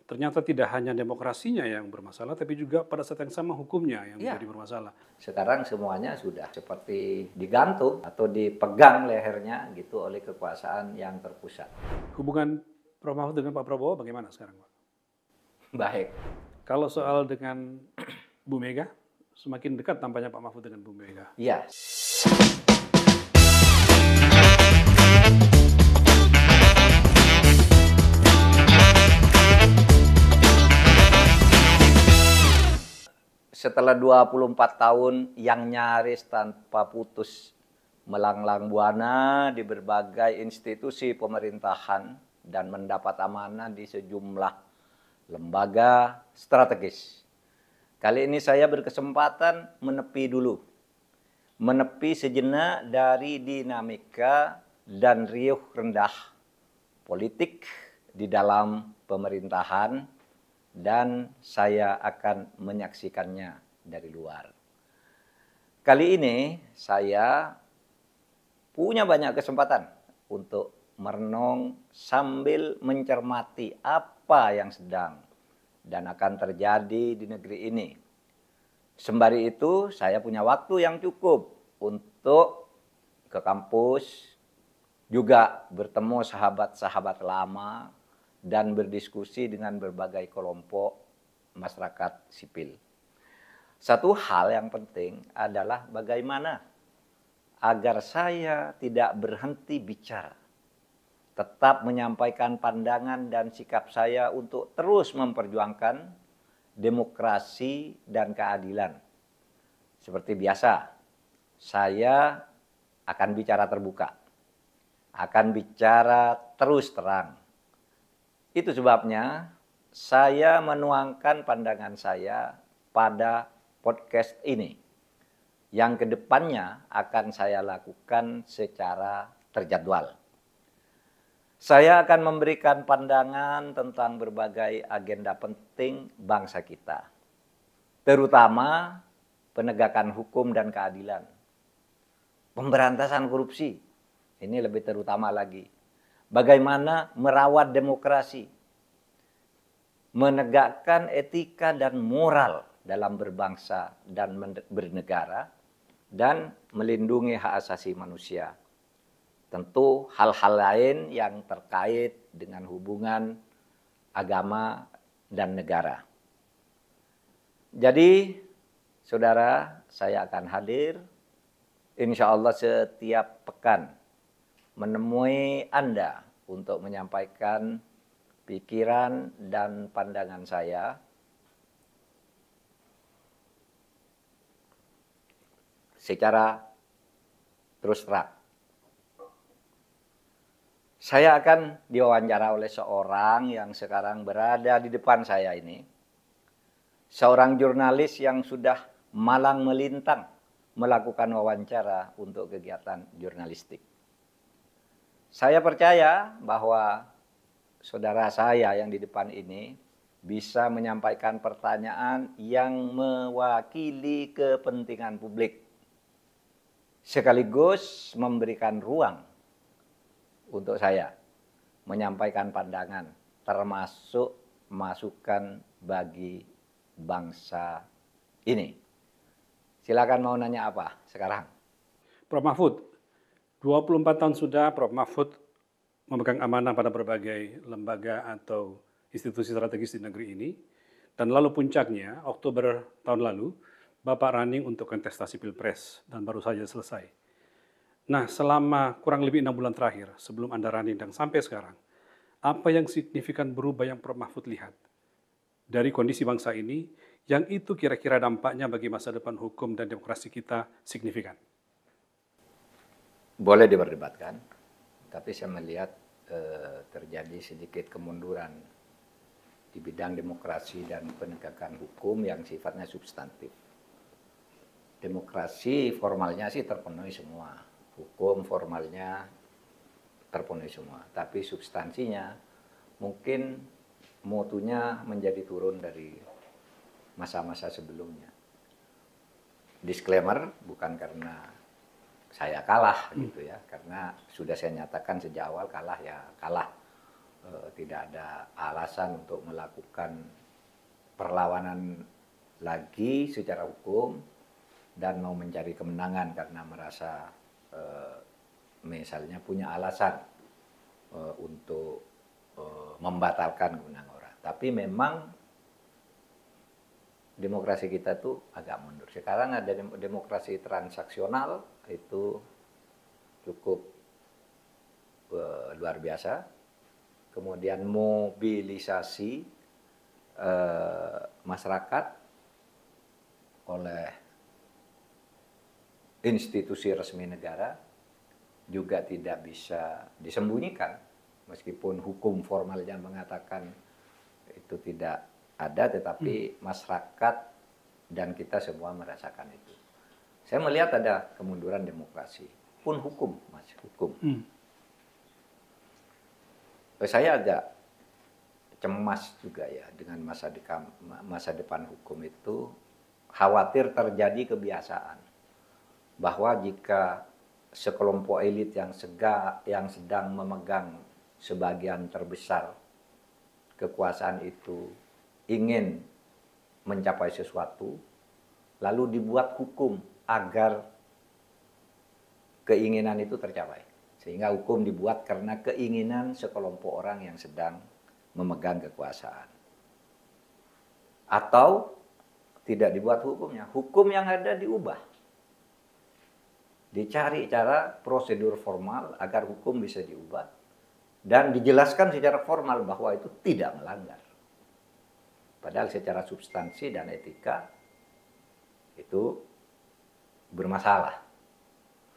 ternyata tidak hanya demokrasinya yang bermasalah, tapi juga pada saat yang sama hukumnya yang Iya. menjadi bermasalah. Sekarang semuanya sudah seperti digantung atau dipegang lehernya gitu oleh kekuasaan yang terpusat. Hubungan Prof. Mahfud dengan Pak Prabowo bagaimana sekarang, Pak? Baik. Kalau soal dengan Bu Mega, semakin dekat tampaknya Pak Mahfud dengan Bu Mega. Iya. Setelah 24 tahun yang nyaris tanpa putus melanglang buana di berbagai institusi pemerintahan dan mendapat amanah di sejumlah lembaga strategis. Kali ini saya berkesempatan menepi dulu. Menepi sejenak dari dinamika dan riuh rendah politik di dalam pemerintahan, dan saya akan menyaksikannya dari luar. Kali ini saya punya banyak kesempatan untuk merenung sambil mencermati apa yang sedang dan akan terjadi di negeri ini. Sembari itu saya punya waktu yang cukup untuk ke kampus, juga bertemu sahabat-sahabat lama, dan berdiskusi dengan berbagai kelompok masyarakat sipil. Satu hal yang penting adalah bagaimana agar saya tidak berhenti bicara, tetap menyampaikan pandangan dan sikap saya untuk terus memperjuangkan demokrasi dan keadilan. Seperti biasa, saya akan bicara terbuka, akan bicara terus terang. Itu sebabnya saya menuangkan pandangan saya pada podcast ini, yang kedepannya akan saya lakukan secara terjadwal. Saya akan memberikan pandangan tentang berbagai agenda penting bangsa kita, terutama penegakan hukum dan keadilan, pemberantasan korupsi, ini lebih terutama lagi. Bagaimana merawat demokrasi, menegakkan etika dan moral dalam berbangsa dan bernegara, dan melindungi hak asasi manusia. Tentu hal-hal lain yang terkait dengan hubungan agama dan negara. Jadi, saudara, saya akan hadir insya Allah setiap pekan menemui Anda untuk menyampaikan pikiran dan pandangan saya secara terus terang. Saya akan diwawancara oleh seorang yang sekarang berada di depan saya ini. Seorang jurnalis yang sudah malang melintang melakukan wawancara untuk kegiatan jurnalistik. Saya percaya bahwa saudara saya yang di depan ini bisa menyampaikan pertanyaan yang mewakili kepentingan publik, sekaligus memberikan ruang untuk saya menyampaikan pandangan, termasuk masukan bagi bangsa ini. Silakan mau nanya apa sekarang? Prof. Mahfud, 24 tahun sudah Prof. Mahfud memegang amanah pada berbagai lembaga atau institusi strategis di negeri ini. Dan lalu puncaknya, Oktober tahun lalu, Bapak running untuk kontestasi Pilpres dan baru saja selesai. Nah, selama kurang lebih 6 bulan terakhir sebelum Anda running dan sampai sekarang, apa yang signifikan berubah yang Prof. Mahfud lihat dari kondisi bangsa ini, yang itu kira-kira dampaknya bagi masa depan hukum dan demokrasi kita signifikan? Boleh diperdebatkan, tapi saya melihat terjadi sedikit kemunduran di bidang demokrasi dan penegakan hukum yang sifatnya substantif. Demokrasi formalnya sih terpenuhi semua, hukum formalnya terpenuhi semua, tapi substansinya mungkin mutunya menjadi turun dari masa-masa sebelumnya. Disclaimer, bukan karena saya kalah gitu ya, karena sudah saya nyatakan sejak awal kalah ya kalah. tidak ada alasan untuk melakukan perlawanan lagi secara hukum dan mau mencari kemenangan karena merasa misalnya punya alasan untuk membatalkan kemenangan orang. Tapi memang demokrasi kita tuh agak mundur. Sekarang ada demokrasi transaksional itu cukup luar biasa. Kemudian mobilisasi masyarakat oleh institusi resmi negara juga tidak bisa disembunyikan. Meskipun hukum formalnya mengatakan itu tidak ada, tetapi masyarakat dan kita semua merasakan itu. Saya melihat ada kemunduran demokrasi, pun hukum, Mas, hukum. Saya agak cemas juga ya dengan masa depan hukum itu, khawatir terjadi kebiasaan bahwa jika sekelompok elit yang sedang memegang sebagian terbesar kekuasaan itu ingin mencapai sesuatu, lalu dibuat hukum agar keinginan itu tercapai. Sehingga hukum dibuat karena keinginan sekelompok orang yang sedang memegang kekuasaan. Atau tidak dibuat hukumnya, hukum yang ada diubah. Dicari cara prosedur formal agar hukum bisa diubah dan dijelaskan secara formal bahwa itu tidak melanggar. Padahal secara substansi dan etika itu bermasalah.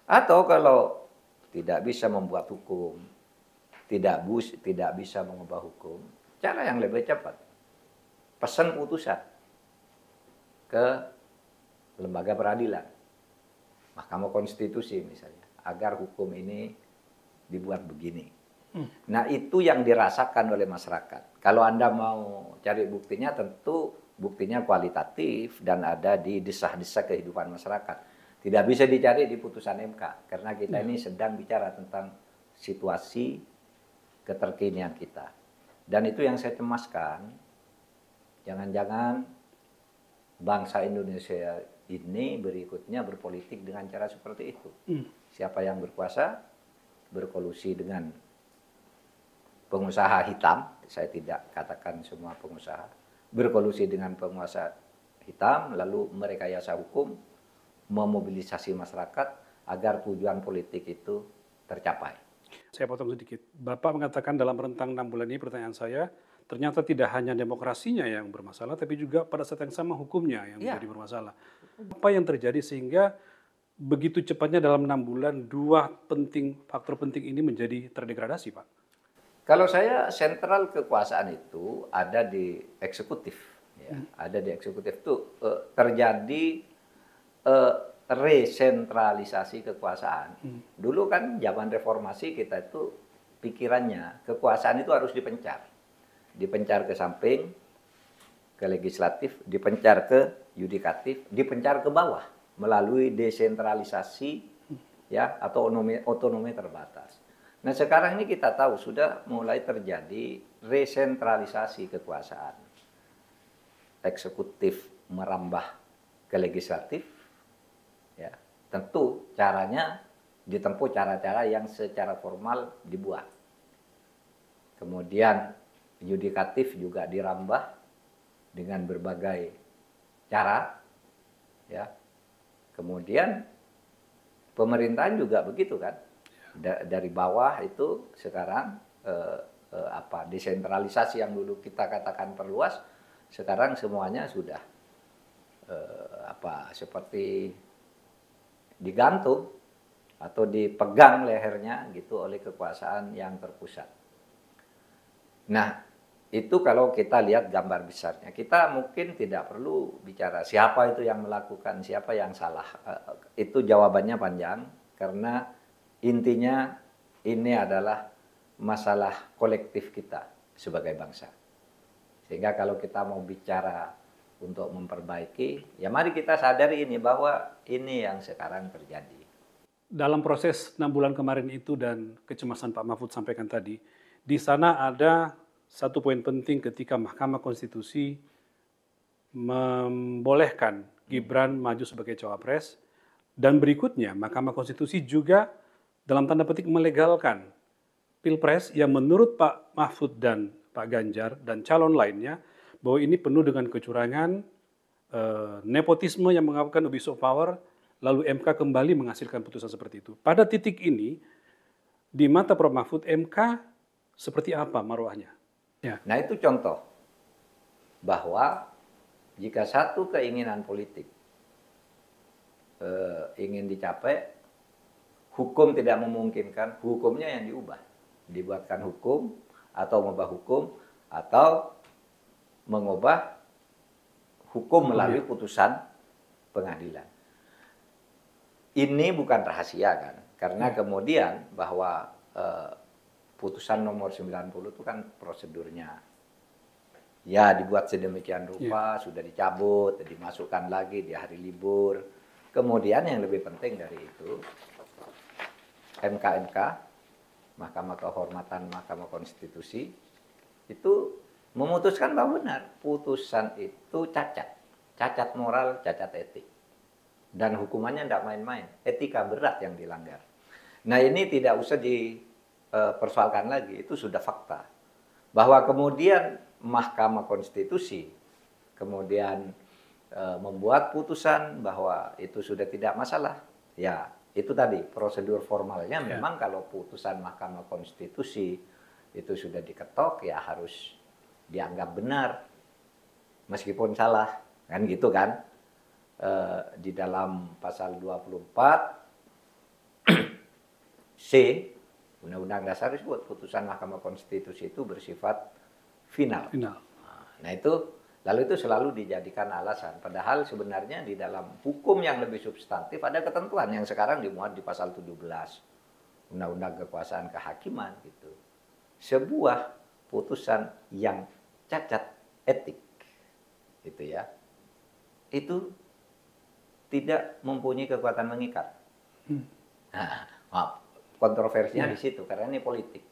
Atau kalau tidak bisa membuat hukum, tidak bisa mengubah hukum, cara yang lebih cepat, pesan putusan ke lembaga peradilan, Mahkamah Konstitusi misalnya, agar hukum ini dibuat begini. Nah, itu yang dirasakan oleh masyarakat. Kalau Anda mau cari buktinya, tentu buktinya kualitatif dan ada di desah-desak kehidupan masyarakat. Tidak bisa dicari di putusan MK, karena kita ini sedang bicara tentang situasi keterkinian kita. Dan itu yang saya cemaskan, jangan-jangan bangsa Indonesia ini berikutnya berpolitik dengan cara seperti itu. Siapa yang berkuasa, berkolusi dengan pengusaha hitam, saya tidak katakan semua pengusaha, berkolusi dengan penguasa hitam, lalu merekayasa hukum, memobilisasi masyarakat agar tujuan politik itu tercapai. Saya potong sedikit. Bapak mengatakan dalam rentang 6 bulan ini, pertanyaan saya, ternyata tidak hanya demokrasinya yang bermasalah, tapi juga pada saat yang sama hukumnya yang menjadi bermasalah. Apa yang terjadi sehingga begitu cepatnya dalam 6 bulan dua faktor penting ini menjadi terdegradasi, Pak? Kalau saya, sentral kekuasaan itu ada di eksekutif. Ya. Ada di eksekutif itu terjadi resentralisasi kekuasaan. Dulu kan zaman reformasi kita itu pikirannya kekuasaan itu harus dipencar. Dipencar ke samping, ke legislatif, dipencar ke yudikatif, dipencar ke bawah melalui desentralisasi ya atau otonomi terbatas. Nah, sekarang ini kita tahu sudah mulai terjadi resentralisasi kekuasaan. Eksekutif merambah ke legislatif, ya, tentu caranya ditempuh cara-cara yang secara formal dibuat. Kemudian yudikatif juga dirambah dengan berbagai cara, ya. Kemudian pemerintahan juga begitu kan, dari bawah itu sekarang desentralisasi yang dulu kita katakan perluas, sekarang semuanya sudah seperti digantung atau dipegang lehernya gitu oleh kekuasaan yang terpusat. Nah, itu kalau kita lihat gambar besarnya. Kita mungkin tidak perlu bicara siapa itu yang melakukan, siapa yang salah. Itu jawabannya panjang karena intinya ini adalah masalah kolektif kita sebagai bangsa. Sehingga kalau kita mau bicara untuk memperbaiki, ya mari kita sadari ini bahwa ini yang sekarang terjadi. Dalam proses 6 bulan kemarin itu dan kecemasan Pak Mahfud sampaikan tadi, di sana ada satu poin penting ketika Mahkamah Konstitusi membolehkan Gibran maju sebagai cawapres, dan berikutnya Mahkamah Konstitusi juga dalam tanda petik melegalkan Pilpres yang menurut Pak Mahfud dan Pak Ganjar dan calon lainnya bahwa ini penuh dengan kecurangan, nepotisme yang mengakibatkan abuse of power, lalu MK kembali menghasilkan putusan seperti itu. Pada titik ini, di mata Prof. Mahfud, MK seperti apa marwahnya? Ya. Nah itu contoh bahwa jika satu keinginan politik ingin dicapai, hukum tidak memungkinkan, hukumnya yang diubah. Dibuatkan hukum, atau mengubah hukum, atau mengubah hukum melalui putusan pengadilan. Ini bukan rahasia kan, karena kemudian bahwa putusan nomor 90 itu kan prosedurnya ya dibuat sedemikian rupa, sudah dicabut, dimasukkan lagi di hari libur. Kemudian yang lebih penting dari itu, MK, Mahkamah Kehormatan Mahkamah Konstitusi, itu memutuskan bahwa benar putusan itu cacat moral, cacat etik. Dan hukumannya tidak main-main, etika berat yang dilanggar. Nah ini tidak usah dipersoalkan lagi, itu sudah fakta. Bahwa kemudian Mahkamah Konstitusi kemudian membuat putusan bahwa itu sudah tidak masalah. Ya itu tadi prosedur formalnya memang kalau putusan Mahkamah Konstitusi itu sudah diketok ya harus dianggap benar meskipun salah, kan gitu kan. Di dalam pasal 24 C Undang-Undang Dasar disebut putusan Mahkamah Konstitusi itu bersifat final. Nah itu lalu itu selalu dijadikan alasan. Padahal sebenarnya di dalam hukum yang lebih substantif ada ketentuan yang sekarang dimuat di pasal 17 Undang-Undang Kekuasaan Kehakiman gitu. Sebuah putusan yang cacat etik gitu ya. Itu tidak mempunyai kekuatan mengikat. Nah, kontroversinya di situ karena ini politik.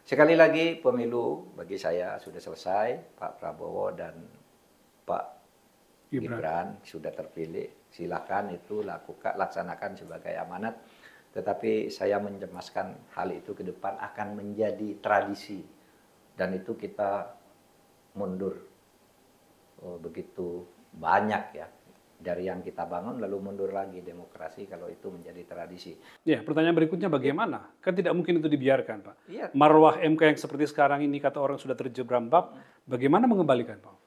Sekali lagi pemilu bagi saya sudah selesai, Pak Prabowo dan Pak Gibran sudah terpilih. Silakan itu laksanakan sebagai amanat. Tetapi saya mencemaskan hal itu ke depan akan menjadi tradisi dan itu kita mundur begitu banyak ya. Dari yang kita bangun lalu mundur lagi demokrasi kalau itu menjadi tradisi. Ya, pertanyaan berikutnya bagaimana? Kan tidak mungkin itu dibiarkan, Pak. Iya. Marwah MK yang seperti sekarang ini kata orang sudah terjerambab, bagaimana mengembalikan, Pak?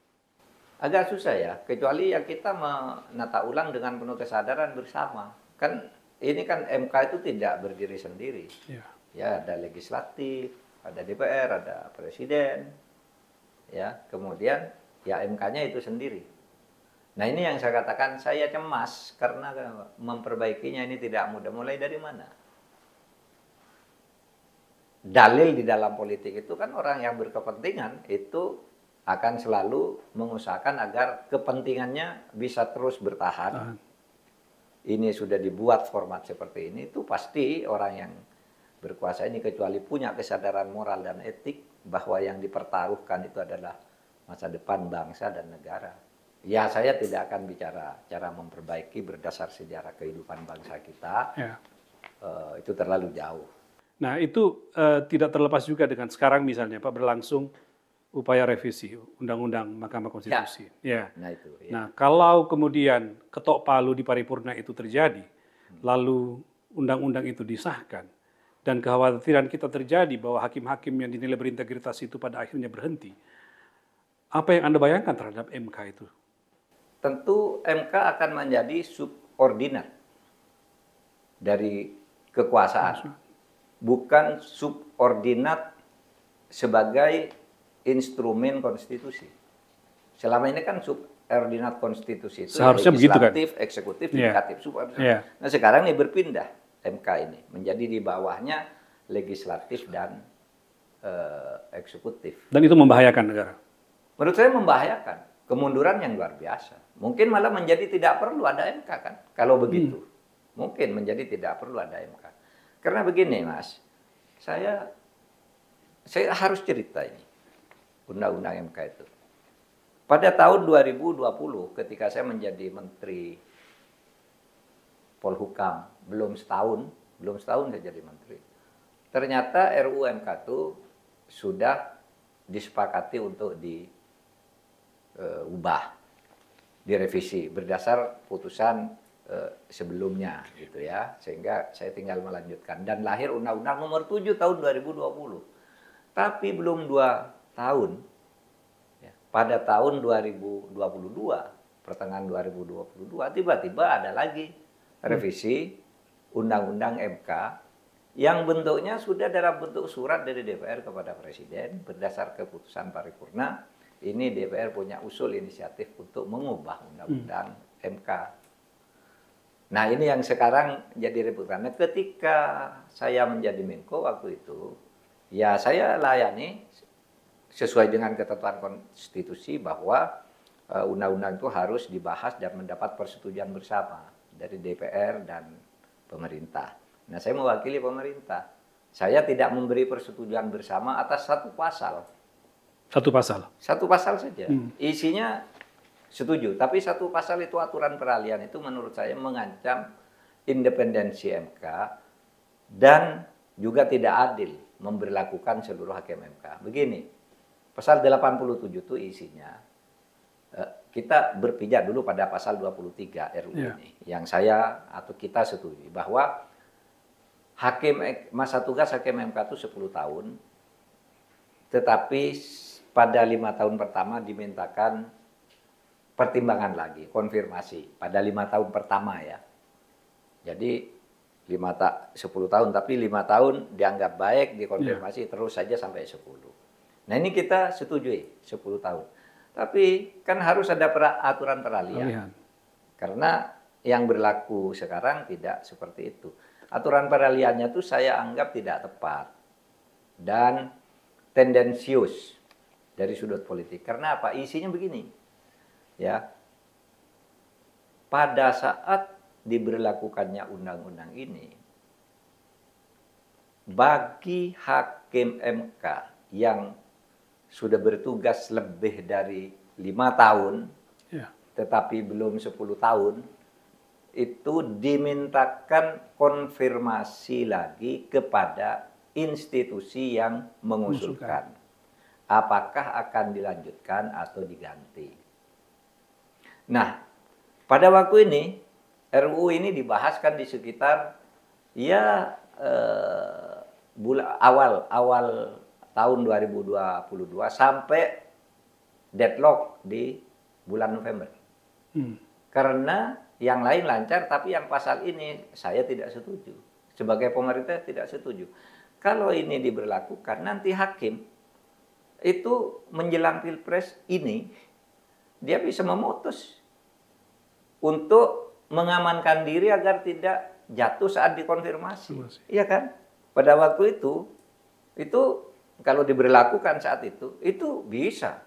Agak susah ya, kecuali ya kita menata ulang dengan penuh kesadaran bersama. Kan ini kan MK itu tidak berdiri sendiri. Ya, ada legislatif, ada DPR, ada presiden. Ya, kemudian ya MK-nya itu sendiri. Nah ini yang saya katakan saya cemas karena memperbaikinya ini tidak mudah. Mulai dari mana? Dalil di dalam politik itu kan orang yang berkepentingan itu akan selalu mengusahakan agar kepentingannya bisa terus bertahan. Ini sudah dibuat format seperti ini, itu pasti orang yang berkuasa ini kecuali punya kesadaran moral dan etik bahwa yang dipertaruhkan itu adalah masa depan bangsa dan negara. Ya saya tidak akan bicara cara memperbaiki berdasar sejarah kehidupan bangsa kita, itu terlalu jauh. Nah itu tidak terlepas juga dengan sekarang misalnya Pak berlangsung upaya revisi Undang-Undang Mahkamah Konstitusi. Nah itu. Nah kalau kemudian ketok palu di paripurna itu terjadi, lalu undang-undang itu disahkan, dan kekhawatiran kita terjadi bahwa hakim-hakim yang dinilai berintegritas itu pada akhirnya berhenti, apa yang Anda bayangkan terhadap MK itu? Tentu MK akan menjadi subordinat dari kekuasaan, bukan subordinat sebagai instrumen konstitusi. Selama ini kan subordinat konstitusi itu seharusnya legislatif, begitu kan? eksekutif, yudikatif. Nah sekarang ini berpindah MK ini menjadi di bawahnya legislatif dan eksekutif. Dan itu membahayakan negara? Menurut saya membahayakan. Kemunduran yang luar biasa. Mungkin malah menjadi tidak perlu ada MK kan. Kalau begitu. Mungkin menjadi tidak perlu ada MK. Karena begini Mas. Saya saya harus cerita ini, Undang-Undang MK itu. Pada tahun 2020 ketika saya menjadi Menteri Polhukam, belum setahun saya jadi Menteri. Ternyata RUU MK itu sudah disepakati untuk diubah, direvisi berdasar putusan sebelumnya gitu ya, sehingga saya tinggal melanjutkan dan lahir Undang-Undang Nomor 7 tahun 2020. Tapi belum 2 tahun, ya, pada tahun 2022, pertengahan 2022 tiba-tiba ada lagi revisi Undang-Undang MK yang bentuknya sudah dalam bentuk surat dari DPR kepada Presiden berdasar keputusan paripurna. Ini DPR punya usul inisiatif untuk mengubah Undang-Undang MK. Nah ini yang sekarang jadi ribut. Karena ketika saya menjadi Menko waktu itu, ya saya layani sesuai dengan ketentuan konstitusi bahwa undang-undang itu harus dibahas dan mendapat persetujuan bersama dari DPR dan pemerintah. Nah saya mewakili pemerintah. Saya tidak memberi persetujuan bersama atas satu pasal. Satu pasal? Satu pasal saja. Isinya setuju, tapi satu pasal itu aturan peralihan itu menurut saya mengancam independensi MK dan juga tidak adil memberlakukan seluruh hakim MK. Begini, pasal 87 itu isinya, kita berpijak dulu pada pasal 23 RUU ini, yang saya atau kita setuju bahwa masa tugas hakim MK itu 10 tahun, tetapi pada 5 tahun pertama dimintakan pertimbangan lagi, konfirmasi pada 5 tahun pertama ya. Jadi 10 tahun, tapi 5 tahun dianggap baik, dikonfirmasi terus saja sampai 10. Nah ini kita setujui 10 tahun. Tapi kan harus ada aturan peralihan. Karena yang berlaku sekarang tidak seperti itu. Aturan peralihannya itu saya anggap tidak tepat dan tendensius dari sudut politik. Karena apa? Isinya begini. Ya. Pada saat diberlakukannya undang-undang ini, bagi hakim MK yang sudah bertugas lebih dari 5 tahun, tetapi belum 10 tahun, itu dimintakan konfirmasi lagi kepada institusi yang mengusulkan. Apakah akan dilanjutkan atau diganti. Nah, pada waktu ini, RUU ini dibahaskan di sekitar awal tahun 2022 sampai deadlock di bulan November. Karena yang lain lancar, tapi yang pasal ini saya tidak setuju. Sebagai pemerintah tidak setuju. Kalau ini diberlakukan, nanti hakim itu menjelang Pilpres ini, dia bisa memutus untuk mengamankan diri agar tidak jatuh saat dikonfirmasi. Iya kan? Pada waktu itu kalau diberlakukan saat itu bisa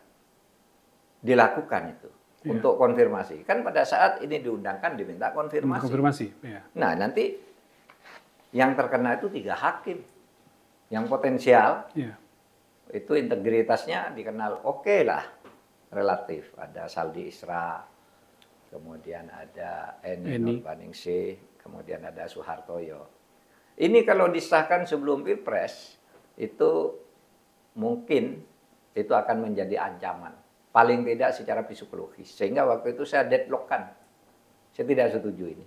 dilakukan itu. Untuk konfirmasi. Kan pada saat ini diundangkan diminta konfirmasi. Nah nanti yang terkena itu 3 hakim. Yang potensial itu integritasnya dikenal oke lah. Relatif. Ada Saldi Isra, kemudian ada Eni Nurbaningsih, kemudian ada Soehartoyo. Ini kalau disahkan sebelum Pilpres, itu mungkin itu akan menjadi ancaman. Paling tidak secara psikologis. Sehingga waktu itu saya deadlockkan. Saya tidak setuju ini.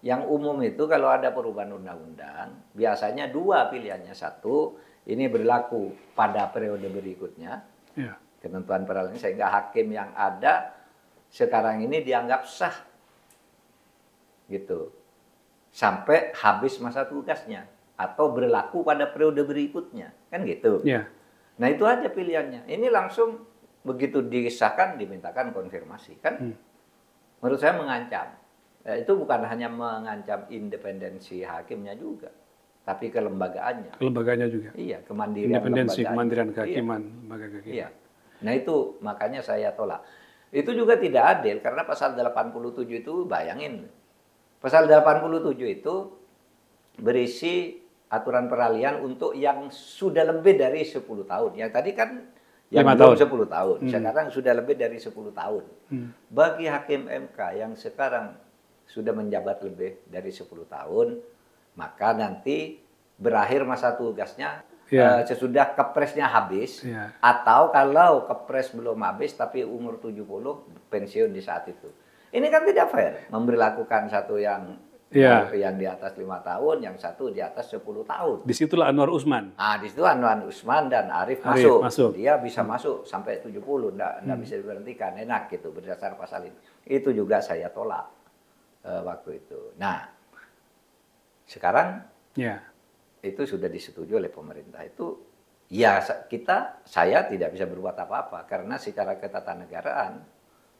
Yang umum itu kalau ada perubahan undang-undang, biasanya 2 pilihannya. 1, ini berlaku pada periode berikutnya. Ketentuan peralihan sehingga hakim yang ada sekarang ini dianggap sah. Gitu. Sampai habis masa tugasnya. Atau berlaku pada periode berikutnya. Kan gitu. Nah itu aja pilihannya. Ini langsung begitu disahkan dimintakan konfirmasi kan, menurut saya mengancam. Itu bukan hanya mengancam independensi hakimnya juga, tapi kelembagaannya. Kelembagaannya juga. Iya, kemandirian. Independensi, kemandirian kehakiman, lembaga kehakiman. Iya. Nah itu makanya saya tolak. Itu juga tidak adil karena pasal 87 itu bayangin, pasal 87 itu berisi aturan peralihan untuk yang sudah lebih dari 10 tahun. Yang tadi kan yang 5 belum tahun. 10 tahun. Sekarang sudah lebih dari 10 tahun. Bagi hakim MK yang sekarang sudah menjabat lebih dari 10 tahun, maka nanti berakhir masa tugasnya sesudah kepresnya habis, atau kalau kepres belum habis tapi umur 70 pensiun di saat itu. Ini kan tidak fair memberlakukan satu yang di atas 5 tahun, yang satu di atas 10 tahun. Disitulah Anwar Usman. Nah, di situ Anwar Usman dan Arif masuk. Dia bisa masuk sampai 70, enggak bisa diberhentikan, enak gitu berdasar pasal ini. Itu juga saya tolak waktu itu. Nah, sekarang itu sudah disetujui oleh pemerintah. Itu ya saya tidak bisa berbuat apa-apa karena secara ketatanegaraan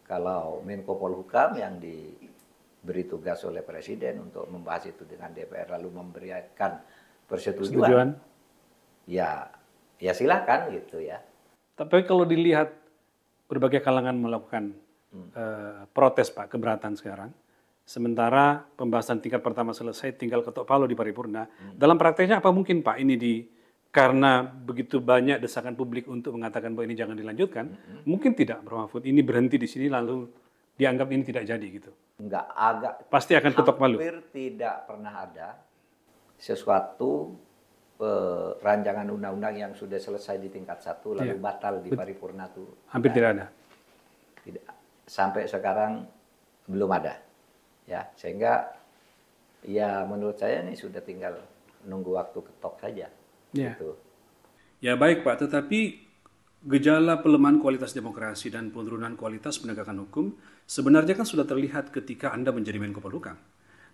kalau Menko Polhukam yang diberi tugas oleh Presiden untuk membahas itu dengan DPR lalu memberikan persetujuan, ya silakan gitu ya. Tapi kalau dilihat berbagai kalangan melakukan protes Pak, keberatan sekarang, sementara pembahasan tingkat pertama selesai, tinggal ketok palu di paripurna. Dalam prakteknya apa mungkin Pak ini karena begitu banyak desakan publik untuk mengatakan bahwa ini jangan dilanjutkan, mungkin tidak Prof. Mahfud ini berhenti di sini lalu dianggap ini tidak jadi gitu? Enggak, pasti akan ketok palu. Hampir tidak pernah ada sesuatu rancangan undang-undang yang sudah selesai di tingkat 1 lalu batal di paripurna itu. Hampir tidak ada. Tidak. Sampai sekarang belum ada. Ya, sehingga ya menurut saya ini sudah tinggal nunggu waktu ketok saja. Gitu. Ya baik Pak, tetapi gejala pelemahan kualitas demokrasi dan penurunan kualitas penegakan hukum sebenarnya kan sudah terlihat ketika Anda menjadi Menko Polhukam.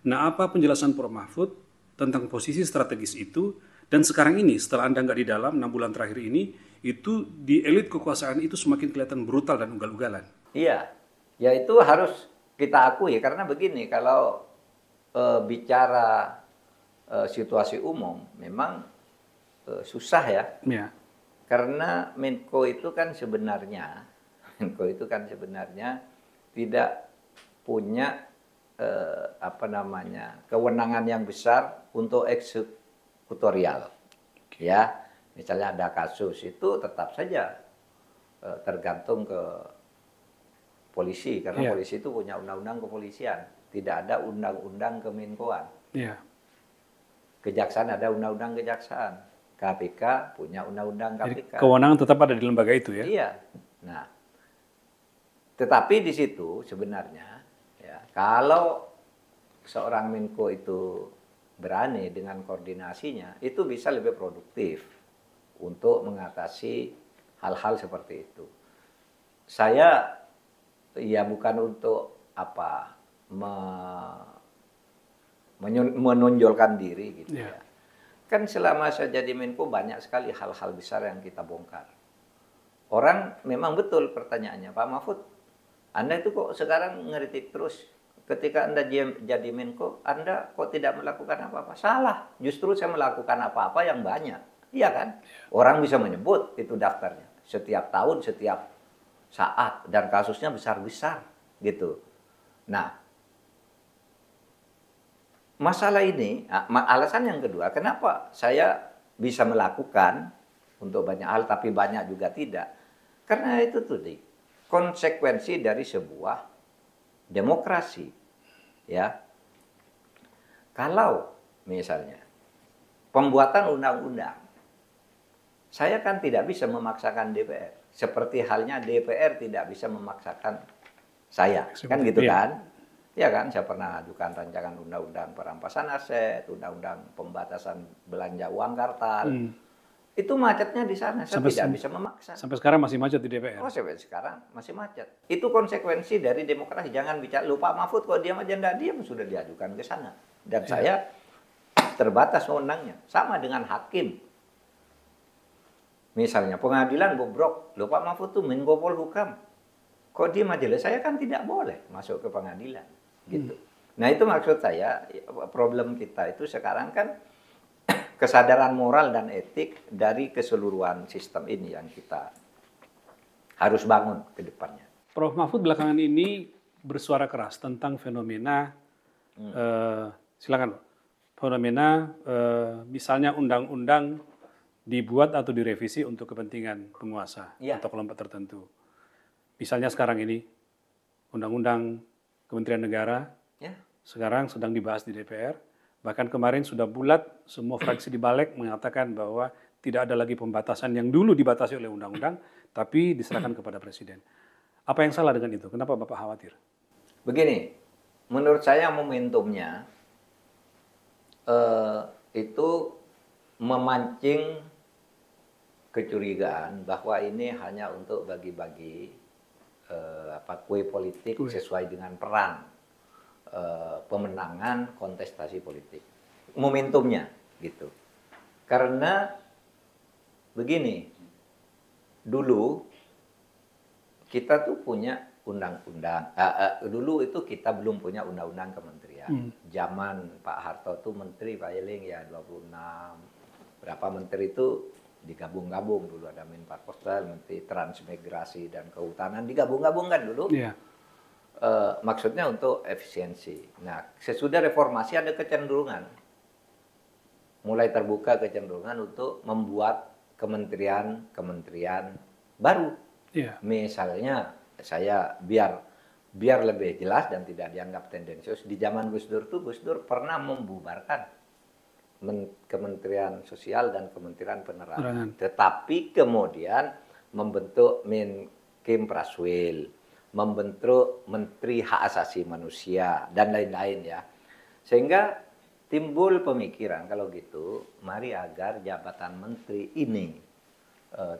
Nah, apa penjelasan Prof. Mahfud tentang posisi strategis itu dan sekarang ini setelah Anda nggak di dalam 6 bulan terakhir ini, itu di elit kekuasaan itu semakin kelihatan brutal dan ugal-ugalan. Iya, ya itu harus kita akui karena begini, kalau bicara situasi umum memang susah ya. Karena Menko itu kan sebenarnya tidak punya kewenangan yang besar untuk eksekutorial. Ya, misalnya ada kasus itu tetap saja tergantung ke polisi karena polisi itu punya undang-undang kepolisian, tidak ada undang-undang kemenkoan. Kejaksaan ada undang-undang kejaksaan, KPK punya undang-undang KPK. Jadi, kewenangan tetap ada di lembaga itu ya? Iya. Nah, tetapi di situ sebenarnya ya kalau seorang Menko itu berani dengan koordinasinya itu bisa lebih produktif untuk mengatasi hal-hal seperti itu. Saya ya bukan untuk menonjolkan diri gitu ya. Kan selama saya jadi Menko banyak sekali hal-hal besar yang kita bongkar. Orang memang betul pertanyaannya, Pak Mahfud, Anda itu kok sekarang ngeritik terus. Ketika Anda jadi Menko, Anda kok tidak melakukan apa-apa? Salah, justru saya melakukan apa-apa yang banyak. Iya kan? Orang bisa menyebut itu daftarnya. Setiap tahun, setiap saat, dan kasusnya besar-besar gitu. Nah, masalah ini, alasan yang kedua, kenapa saya bisa melakukan untuk banyak hal, tapi banyak juga tidak. Karena itu tuh, konsekuensi dari sebuah demokrasi. Ya, kalau misalnya pembuatan undang-undang, saya kan tidak bisa memaksakan DPR. Seperti halnya DPR tidak bisa memaksakan saya. Kan gitu kan? Ya kan, saya pernah ajukan rancangan undang-undang perampasan aset, undang-undang pembatasan belanja uang kartal. Itu macetnya di sana, saya tidak bisa memaksa. Sampai sekarang masih macet di DPR? Oh, sampai sekarang masih macet. Itu konsekuensi dari demokrasi. Jangan bicara, lupa Mahfud, kalau diam aja enggak diam, sudah diajukan ke sana. Dan saya terbatas wewenangnya. Sama dengan hakim. Misalnya pengadilan bobrok, lupa Mahfud tuh Menko Polhukam. Kok diam aja? Saya kan tidak boleh masuk ke pengadilan. Gitu. Nah itu maksud saya, problem kita itu sekarang kan kesadaran moral dan etik dari keseluruhan sistem ini yang kita harus bangun ke depannya. Prof. Mahfud belakangan ini bersuara keras tentang fenomena, silakan fenomena misalnya undang-undang dibuat atau direvisi untuk kepentingan penguasa atau kelompok tertentu. Misalnya sekarang ini undang-undang Kementerian Negara sekarang sedang dibahas di DPR. Bahkan kemarin sudah bulat semua fraksi di Balik mengatakan bahwa tidak ada lagi pembatasan yang dulu dibatasi oleh undang-undang, tapi diserahkan kepada Presiden. Apa yang salah dengan itu? Kenapa Bapak khawatir? Begini, menurut saya momentumnya itu memancing kecurigaan bahwa ini hanya untuk bagi-bagi kue politik sesuai dengan peran pemenangan kontestasi politik. Momentumnya gitu. Karena begini, dulu kita tuh punya undang-undang. Dulu itu kita belum punya undang-undang kementerian. Zaman Pak Harto tuh menteri, Pak Yeling ya 26. Berapa menteri itu digabung-gabung dulu, ada Menparpostal, Menteri Transmigrasi dan Kehutanan digabung-gabungkan dulu. Maksudnya untuk efisiensi. Nah, sesudah reformasi ada kecenderungan, mulai terbuka kecenderungan untuk membuat kementerian baru. Misalnya saya biar lebih jelas dan tidak dianggap tendensius, di zaman Gus Dur tuh Gus Dur pernah membubarkan Kementerian Sosial dan Kementerian Penerangan. Tetapi kemudian membentuk Menkim Praswil, membentuk Menteri Hak Asasi Manusia dan lain-lain ya. Sehingga timbul pemikiran kalau gitu, mari agar jabatan menteri ini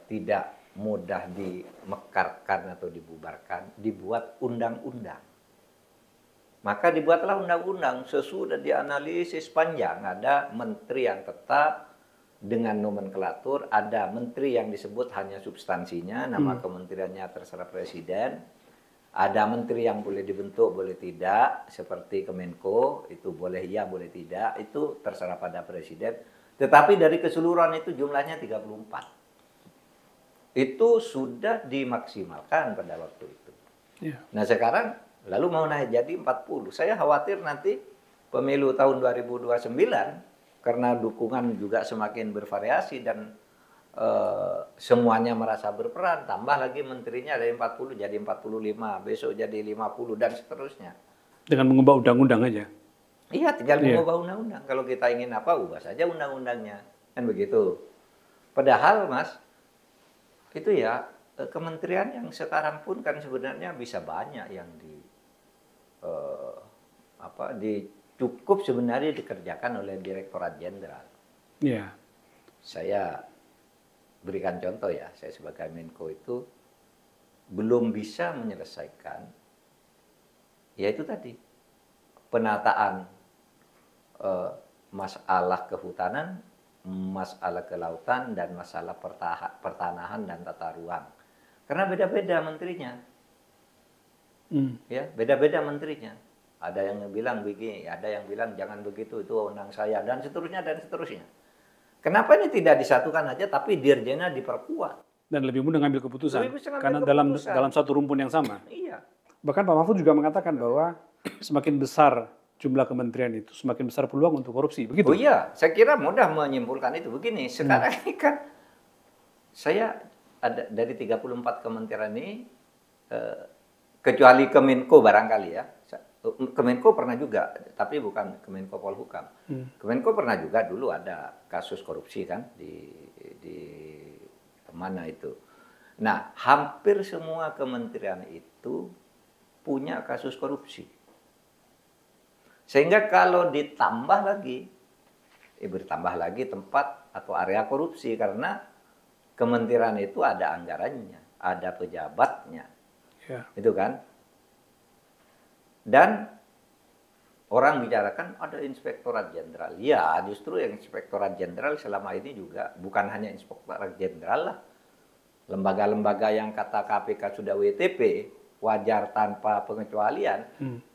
tidak mudah dimekarkan atau dibubarkan, dibuat undang-undang. Maka dibuatlah undang-undang, sesudah dianalisis panjang, ada menteri yang tetap dengan nomenklatur, ada menteri yang disebut hanya substansinya, nama kementeriannya terserah presiden, ada menteri yang boleh dibentuk, boleh tidak, seperti Kemenko, itu boleh iya, boleh tidak, itu terserah pada presiden. Tetapi dari keseluruhan itu jumlahnya 34. Itu sudah dimaksimalkan pada waktu itu. Nah sekarang lalu mau naik jadi 40. Saya khawatir nanti pemilu tahun 2029 karena dukungan juga semakin bervariasi dan semuanya merasa berperan, tambah lagi menterinya dari 40 jadi 45, besok jadi 50 dan seterusnya. Dengan mengubah undang-undang aja. Iya, tinggal mengubah undang-undang. Kalau kita ingin apa, ubah saja undang-undangnya. Kan begitu. Padahal Mas, itu ya kementerian yang sekarang pun kan sebenarnya bisa banyak yang cukup sebenarnya dikerjakan oleh Direktorat Jenderal. Saya berikan contoh ya, saya sebagai Menko itu belum bisa menyelesaikan, yaitu tadi penataan masalah kehutanan, masalah kelautan, dan masalah pertanahan dan tata ruang. Karena beda-beda menterinya. Ya, beda-beda menterinya. Ada yang bilang begini, ada yang bilang jangan begitu, itu wewenang saya, dan seterusnya, dan seterusnya. Kenapa ini tidak disatukan aja, tapi dirjennya diperkuat? Dan lebih mudah mengambil keputusan, karena dalam satu rumpun yang sama. Iya. Bahkan Pak Mahfud juga mengatakan bahwa semakin besar jumlah kementerian itu, semakin besar peluang untuk korupsi, begitu? Oh iya, saya kira mudah menyimpulkan itu. Begini, sekarang ini kan saya ada dari 34 kementerian ini, kecuali Kemenko barangkali ya. Kemenko pernah juga, tapi bukan Kemenko Polhukam. Kemenko pernah juga dulu ada kasus korupsi kan di mana itu. Nah, hampir semua kementerian itu punya kasus korupsi. Sehingga kalau ditambah lagi, bertambah lagi tempat atau area korupsi karena kementerian itu ada anggarannya, ada pejabatnya, itu kan. Dan orang bicarakan ada Inspektorat Jenderal. Ya, justru yang Inspektorat Jenderal selama ini juga bukan hanya Inspektorat Jenderal lah. Lembaga-lembaga yang kata KPK sudah WTP, wajar tanpa pengecualian,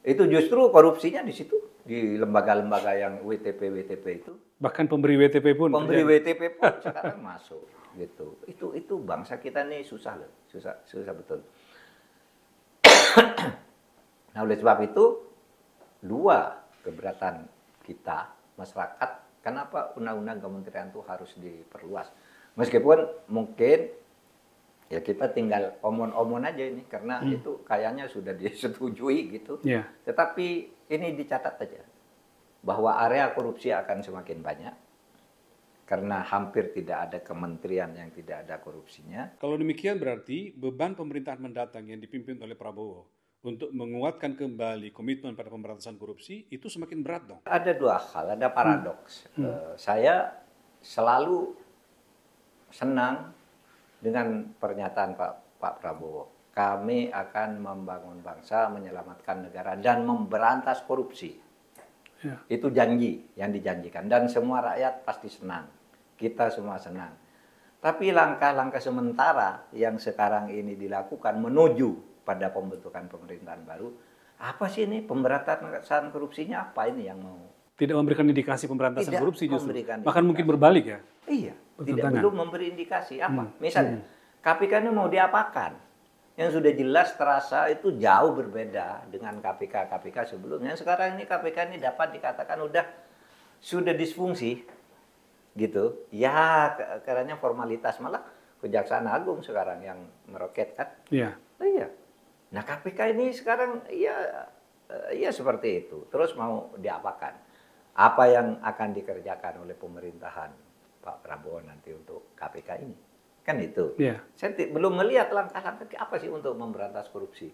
itu justru korupsinya di situ, di lembaga-lembaga yang WTP itu. Bahkan pemberi WTP pun. Pemberi WTP pun sekarang masuk, gitu. Itu bangsa kita nih susah loh, susah betul. Nah oleh sebab itu dua keberatan kita masyarakat, kenapa undang-undang kementerian itu harus diperluas. Meskipun mungkin ya kita tinggal omon-omon aja ini, karena itu kayaknya sudah disetujui gitu. Yeah. Tetapi ini dicatat aja, bahwa area korupsi akan semakin banyak, karena hampir tidak ada kementerian yang tidak ada korupsinya. Kalau demikian berarti beban pemerintahan mendatang yang dipimpin oleh Prabowo untuk menguatkan kembali komitmen pada pemberantasan korupsi itu semakin berat dong. Ada dua hal, ada paradoks. Saya selalu senang dengan pernyataan Pak Prabowo. Kami akan membangun bangsa, menyelamatkan negara, dan memberantas korupsi. Ya. Itu janji yang dijanjikan, dan semua rakyat pasti senang. Kita semua senang. Tapi langkah-langkah sementara yang sekarang ini dilakukan menuju pada pembentukan pemerintahan baru, apa sih ini pemberantasan korupsinya, apa ini yang mau? Tidak memberikan indikasi pemberantasan Tidak korupsi justru. memberikan Bahkan indikasi. mungkin berbalik ya. Iya, Bertentangan. belum memberi indikasi apa. Misalnya, KPK ini mau diapakan? Yang sudah jelas terasa itu jauh berbeda dengan KPK sebelumnya. Sekarang ini KPK ini dapat dikatakan sudah disfungsi. Gitu. Ya, karena formalitas, malah Kejaksaan Agung sekarang yang meroket kan. Iya. Iya. Nah, KPK ini sekarang ya seperti itu. Terus mau diapakan? Apa yang akan dikerjakan oleh pemerintahan Pak Prabowo nanti untuk KPK ini? Kan itu. Iya. Saya belum melihat langkah-langkah apa sih untuk memberantas korupsi,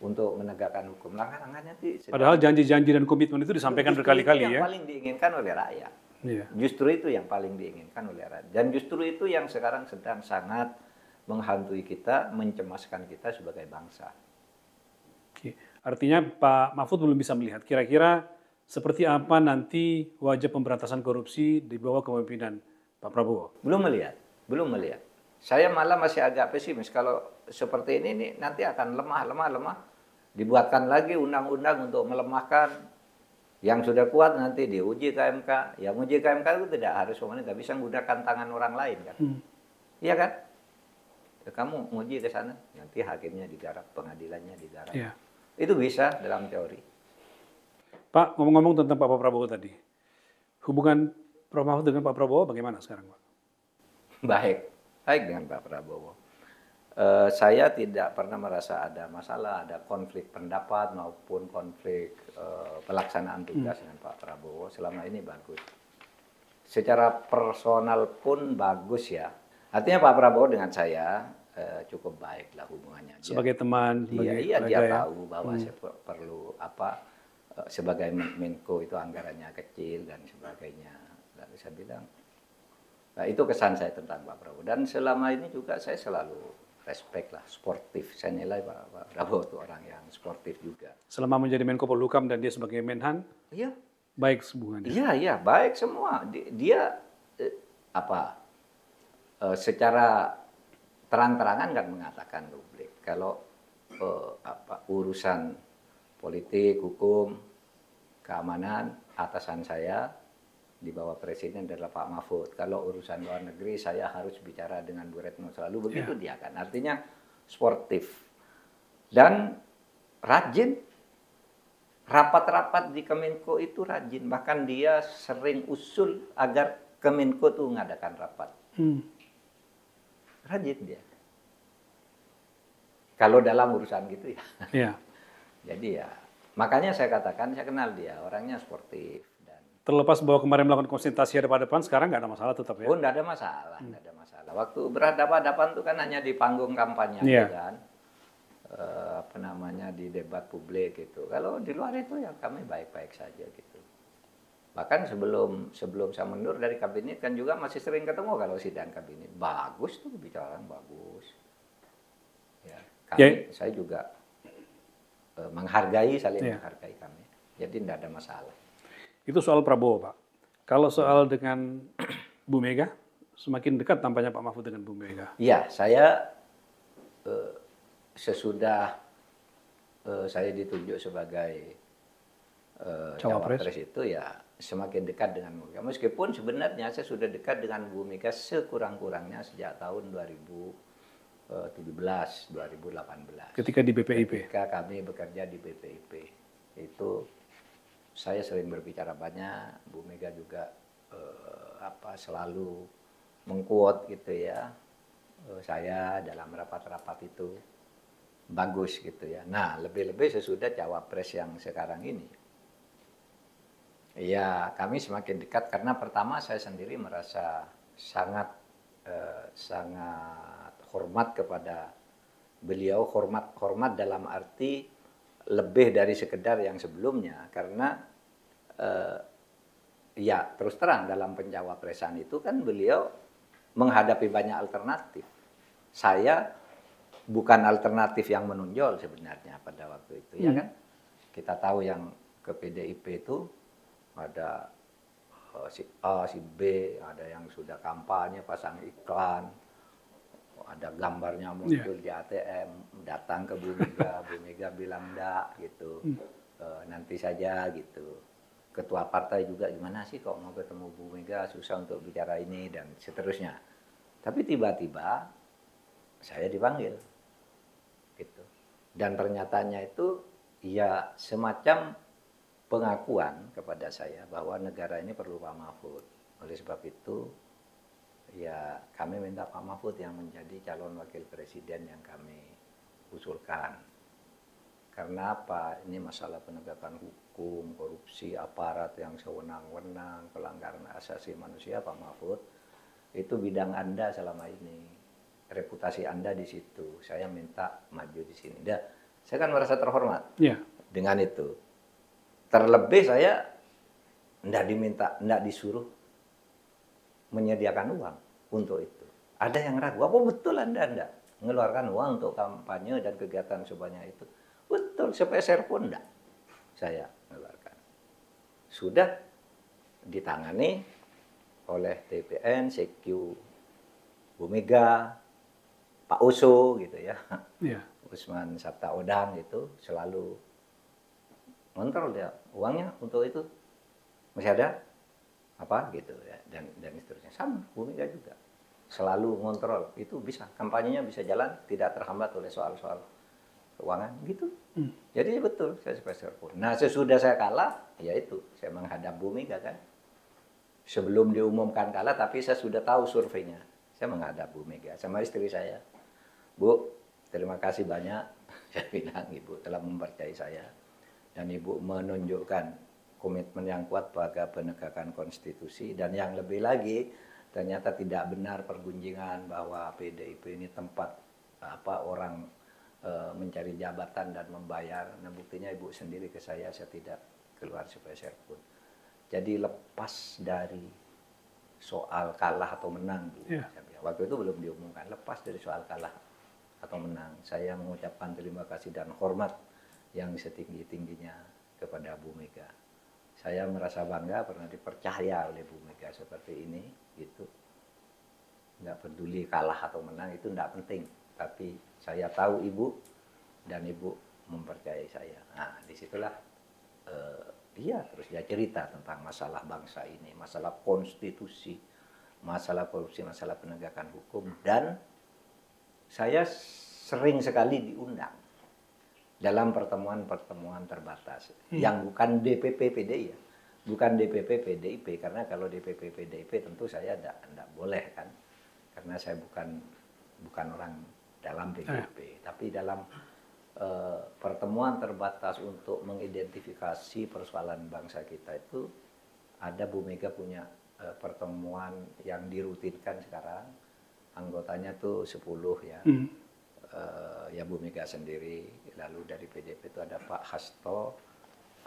untuk menegakkan hukum. Langkah-langkahnya itu. Padahal janji-janji dan komitmen itu disampaikan berkali-kali ya. Yang paling diinginkan oleh rakyat. Iya. Justru itu yang paling diinginkan oleh rakyat. Dan justru itu yang sekarang sedang sangat menghantui kita, mencemaskan kita sebagai bangsa. Oke. Artinya Pak Mahfud belum bisa melihat kira-kira seperti apa nanti wajah pemberantasan korupsi di bawah kepemimpinan Pak Prabowo. Belum melihat. Saya malah masih agak pesimis kalau seperti ini nanti akan lemah. Dibuatkan lagi undang-undang untuk melemahkan. Yang sudah kuat nanti diuji ke MK. Yang uji ke MK itu tidak harus pemerintah, bisa menggunakan tangan orang lain kan. Iya kan? Ya, kamu nguji ke sana, nanti hakimnya digarap, pengadilannya digarap. Iya. Itu bisa dalam teori. Pak, ngomong-ngomong tentang Pak Prabowo tadi, hubungan Prof. Mahfud dengan Pak Prabowo bagaimana sekarang, Pak? Baik dengan Pak Prabowo. Saya tidak pernah merasa ada masalah, ada konflik pendapat maupun konflik pelaksanaan tugas dengan Pak Prabowo. Selama ini bagus. Secara personal pun bagus ya. Artinya Pak Prabowo dengan saya cukup baik lah hubungannya. Sebagai teman, sebagai dia ya? tahu bahwa saya perlu sebagai Menko itu anggarannya kecil dan sebagainya. Lalu saya bilang, nah itu kesan saya tentang Pak Prabowo. Dan selama ini juga saya selalu respect lah, sportif. Saya nilai Pak Prabowo itu orang yang sportif juga. Selama menjadi Menko Polhukam dan dia sebagai Menhan, iya, baik hubungannya. Iya, baik semua. Dia secara terang-terangan kan mengatakan ke publik kalau urusan politik, hukum, keamanan atasan saya di bawah presiden adalah Pak Mahfud. Kalau urusan luar negeri saya harus bicara dengan Bu Retno selalu, begitu dia kan. Artinya sportif dan rajin. Rapat-rapat di Kemenko itu rajin. Bahkan dia sering usul agar Kemenko tuh mengadakan rapat. Rajin dia. Kalau dalam urusan gitu ya. Iya. Jadi ya, makanya saya katakan saya kenal dia, orangnya sportif. Terlepas bahwa kemarin melakukan konsultasi hadapan-hadapan, sekarang nggak ada masalah tetap ya? Oh, nggak ada masalah, nggak ada masalah. Waktu berhadapan-hadapan itu kan hanya di panggung kampanye kan, di debat publik gitu. Kalau di luar itu ya kami baik-baik saja gitu. Bahkan sebelum saya mundur dari kabinet kan juga masih sering ketemu kalau sidang kabinet. Bagus tuh bicara bagus. Ya, saya juga saling menghargai kami. Jadi tidak ada masalah. Itu soal Prabowo, Pak. Kalau soal dengan Bu Mega, semakin dekat tampaknya Pak Mahfud dengan Bu Mega. Iya, saya sesudah saya ditunjuk sebagai cawapres itu ya semakin dekat dengan Bu Mega. Meskipun sebenarnya saya sudah dekat dengan Bu Mega sekurang-kurangnya sejak tahun 2017, 2018. Ketika di BPIP. Ketika kami bekerja di BPIP. Itu saya sering berbicara banyak, Bu Mega juga selalu mengquote gitu ya, saya dalam rapat-rapat itu bagus gitu ya. Nah, lebih-lebih sesudah cawapres yang sekarang ini. Ya, kami semakin dekat karena pertama saya sendiri merasa sangat sangat hormat kepada beliau, hormat dalam arti lebih dari sekedar yang sebelumnya, karena ya terus terang dalam pencawapresan itu kan beliau menghadapi banyak alternatif. Saya bukan alternatif yang menonjol sebenarnya pada waktu itu, ya kan? Kita tahu yang ke PDIP itu ada si A, si B, ada yang sudah kampanye pasang iklan, ada gambarnya muncul di ATM, datang ke Bu Mega bilang enggak gitu, nanti saja gitu. Ketua partai juga gimana sih kok mau ketemu Bu Mega, susah untuk bicara ini dan seterusnya. Tapi tiba-tiba saya dipanggil gitu. Dan pernyataannya itu ya semacam pengakuan kepada saya bahwa negara ini perlu Pak Mahfud. Oleh sebab itu ya kami minta Pak Mahfud yang menjadi calon wakil presiden yang kami usulkan. Karena apa? Ini masalah penegakan hukum, korupsi, aparat yang sewenang-wenang, pelanggaran asasi manusia, Pak Mahfud. Itu bidang Anda selama ini. Reputasi Anda di situ. Saya minta maju di sini. Dan saya kan merasa terhormat dengan itu. Terlebih saya tidak disuruh menyediakan uang untuk itu. Ada yang ragu, apa betul Anda mengeluarkan uang untuk kampanye dan kegiatan sebanyak itu? Betul, sepeser pun enggak saya mengeluarkan. Sudah ditangani oleh TPN, CQ, Bu Mega, Pak Oso gitu ya. Usman Sabta Odang itu selalu ngontrol dia, uangnya untuk itu masih ada apa gitu ya, dan seterusnya. Sama Bu Mega juga selalu ngontrol, itu bisa, kampanyenya bisa jalan tidak terhambat oleh soal-soal keuangan gitu. Jadi betul saya sepeser pun. Nah, sesudah saya kalah, ya itu saya menghadap Bu Mega kan. Sebelum diumumkan kalah, tapi saya sudah tahu surveinya. Saya menghadap Bu Mega sama istri saya. Bu, terima kasih banyak. Saya bilang, Ibu telah mempercayai saya. Dan Ibu menunjukkan komitmen yang kuat pada penegakan konstitusi. Dan yang lebih lagi, ternyata tidak benar pergunjingan bahwa PDIP ini tempat orang mencari jabatan dan membayar. Nah, buktinya Ibu sendiri ke saya tidak keluar sepeser pun. Jadi lepas dari soal kalah atau menang, Bu. Waktu itu belum diumumkan, lepas dari soal kalah atau menang. Saya mengucapkan terima kasih dan hormat yang setinggi-tingginya kepada Bu Mega. Saya merasa bangga pernah dipercaya oleh Bu Mega seperti ini, gitu. Nggak peduli kalah atau menang, itu nggak penting. Tapi saya tahu Ibu dan Ibu mempercayai saya. Nah, disitulah terus dia cerita tentang masalah bangsa ini, masalah konstitusi, masalah korupsi, masalah penegakan hukum. Dan saya sering sekali diundang dalam pertemuan-pertemuan terbatas yang bukan DPP PDI ya. Bukan DPP PDIP, karena kalau DPP PDIP tentu saya tidak boleh kan. Karena saya bukan orang dalam PDIP, tapi dalam pertemuan terbatas untuk mengidentifikasi persoalan bangsa kita itu ada Bu Mega punya pertemuan yang dirutinkan sekarang, anggotanya tuh 10 ya. Ya Bu Mega sendiri, lalu dari PDIP itu ada Pak Hasto,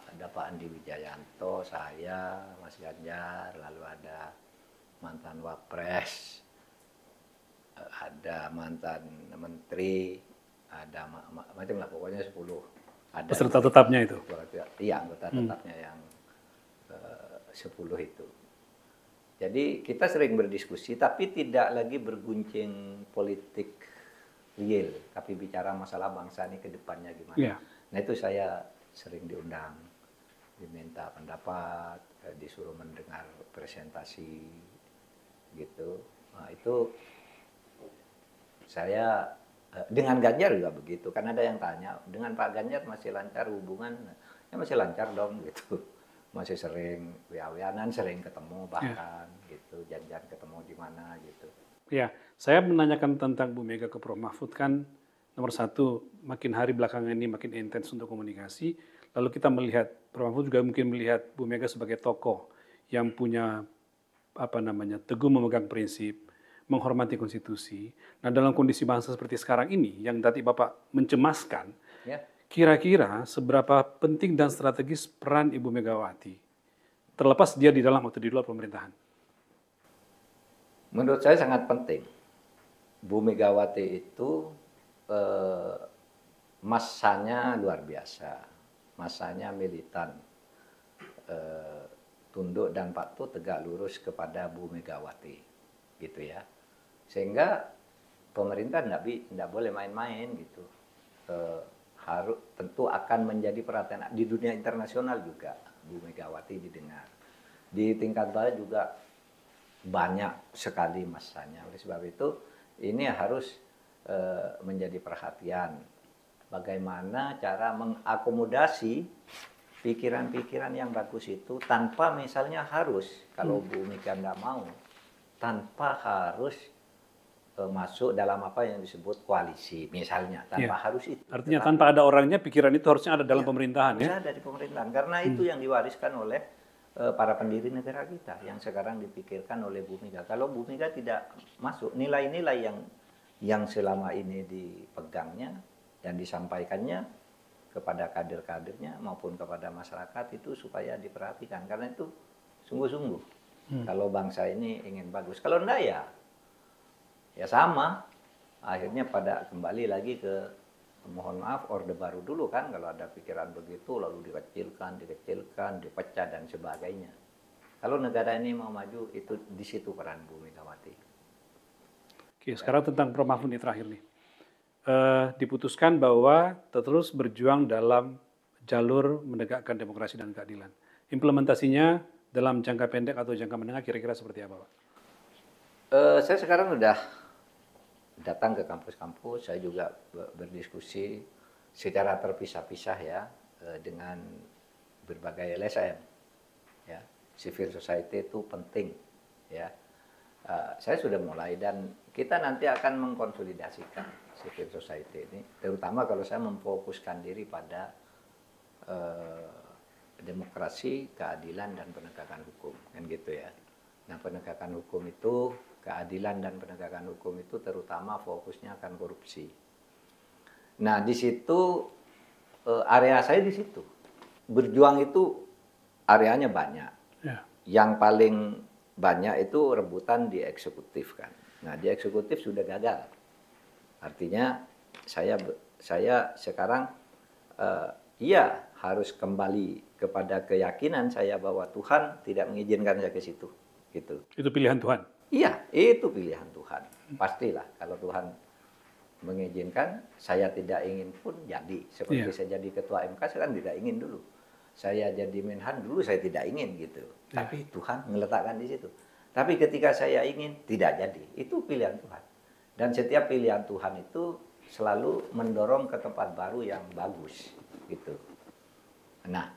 ada Pak Andi Wijayanto, saya, Mas Ganjar, lalu ada mantan Wapres, ada mantan menteri, ada macam lah pokoknya 10. Ada peserta tetapnya itu? Iya, anggota tetapnya yang 10 itu. Jadi kita sering berdiskusi, tapi tidak lagi berguncing politik real, tapi bicara masalah bangsa ini ke depannya gimana. Nah itu saya sering diundang, diminta pendapat, disuruh mendengar presentasi gitu. Nah itu saya dengan Ganjar juga begitu, kan ada yang tanya, dengan Pak Ganjar masih lancar hubungan? Ya masih lancar dong gitu. masih sering WA-WA-an, sering ketemu bahkan gitu, janjian ketemu di mana gitu. Ya, saya menanyakan tentang Bu Mega ke Prof. Mahfud kan nomor satu, makin hari belakangan ini makin intens untuk komunikasi. Lalu kita melihat, Prof. Mahfud juga mungkin melihat Bu Mega sebagai tokoh yang punya teguh memegang prinsip, menghormati konstitusi. Nah, dalam kondisi bangsa seperti sekarang ini, yang tadi Bapak mencemaskan, kira-kira seberapa penting dan strategis peran Ibu Megawati, terlepas dia di dalam atau di luar pemerintahan? Menurut saya sangat penting. Bu Megawati itu masanya luar biasa, masanya militan, tunduk dan patuh tegak lurus kepada Bu Megawati, gitu ya. Sehingga pemerintah tidak boleh main-main gitu. Harus tentu akan menjadi perhatian di dunia internasional juga Bu Megawati didengar. Di tingkat bawah juga banyak sekali masanya. Oleh sebab itu ini harus menjadi perhatian. Bagaimana cara mengakomodasi pikiran-pikiran yang bagus itu tanpa misalnya harus, kalau Bu Mega nggak mau, tanpa harus masuk dalam apa yang disebut koalisi misalnya, tanpa harus itu. Artinya tanpa ada orangnya, pikiran itu harusnya ada dalam pemerintahan ya? Ada di pemerintahan, karena itu yang diwariskan oleh para pendiri negara kita yang sekarang dipikirkan oleh Bu Mega. Kalau Bu Mega tidak masuk, nilai-nilai yang selama ini dipegangnya dan disampaikannya kepada kader-kadernya maupun kepada masyarakat itu supaya diperhatikan, karena itu sungguh-sungguh kalau bangsa ini ingin bagus. Kalau enggak ya sama, akhirnya pada kembali lagi ke, mohon maaf, orde baru dulu kan, kalau ada pikiran begitu lalu dikecilkan, dipecah dan sebagainya. Kalau negara ini mau maju, itu di situ peran Bu Megawati. Oke, sekarang tentang Prof. Mahfud ini terakhir nih. Diputuskan bahwa terus berjuang dalam jalur menegakkan demokrasi dan keadilan. Implementasinya dalam jangka pendek atau jangka menengah kira-kira seperti apa, Pak? Saya sekarang udah datang ke kampus-kampus, saya juga berdiskusi secara terpisah-pisah ya dengan berbagai LSM. Ya, civil society itu penting. Ya, saya sudah mulai dan kita nanti akan mengkonsolidasikan civil society ini, terutama kalau saya memfokuskan diri pada demokrasi, keadilan dan penegakan hukum, kan gitu ya. Nah, penegakan hukum itu, keadilan dan penegakan hukum itu terutama fokusnya akan korupsi. Nah, di situ area saya di situ. Berjuang itu areanya banyak. Ya. Yang paling banyak itu rebutan di eksekutif kan. Nah, di eksekutif sudah gagal. Artinya saya sekarang harus kembali kepada keyakinan saya bahwa Tuhan tidak mengizinkan saya ke situ. Gitu. Itu pilihan Tuhan? Iya, itu pilihan Tuhan. Pastilah kalau Tuhan mengizinkan, saya tidak ingin pun jadi. Seperti saya jadi ketua MK, saya kan tidak ingin dulu. Saya jadi Menhan dulu, saya tidak ingin gitu. Tapi Tuhan meletakkan di situ. Tapi ketika saya ingin, tidak jadi. Itu pilihan Tuhan. Dan setiap pilihan Tuhan itu selalu mendorong ke tempat baru yang bagus. Gitu. Nah,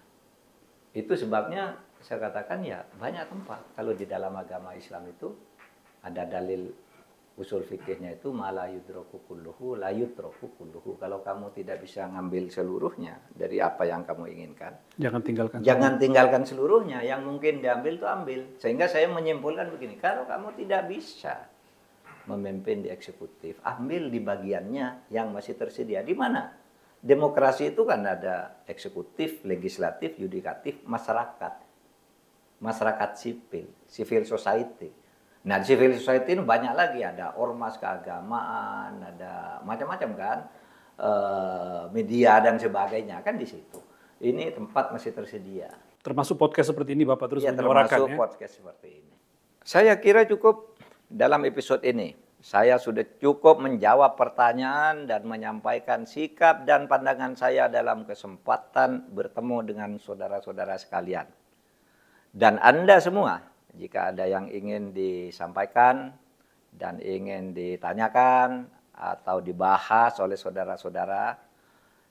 itu sebabnya saya katakan ya banyak tempat. Kalau di dalam agama Islam itu ada dalil usul fikihnya itu mala yudroku kulluhu la yudroku kulluhu. Kalau kamu tidak bisa ngambil seluruhnya dari apa yang kamu inginkan, jangan tinggalkan seluruhnya. Yang mungkin diambil itu ambil. Sehingga saya menyimpulkan begini, kalau kamu tidak bisa memimpin di eksekutif, ambil di bagiannya yang masih tersedia. Di mana? Demokrasi itu kan ada eksekutif, legislatif, yudikatif, masyarakat. Masyarakat sipil, civil society. Nah, civil society ini banyak lagi, ada ormas keagamaan, ada macam-macam kan, media dan sebagainya kan di situ. Ini tempat masih tersedia. Termasuk podcast seperti ini Bapak terus menyuarakan ya? Termasuk podcast seperti ini. Saya kira cukup dalam episode ini. Saya sudah cukup menjawab pertanyaan dan menyampaikan sikap dan pandangan saya dalam kesempatan bertemu dengan saudara-saudara sekalian. Dan Anda semua, jika ada yang ingin disampaikan dan ingin ditanyakan atau dibahas oleh saudara-saudara,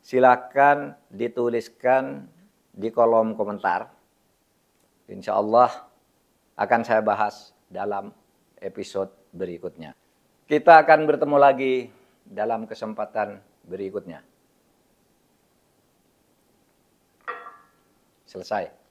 silakan dituliskan di kolom komentar Insya Allah akan saya bahas dalam episode berikutnya. Kita akan bertemu lagi dalam kesempatan berikutnya. Selesai.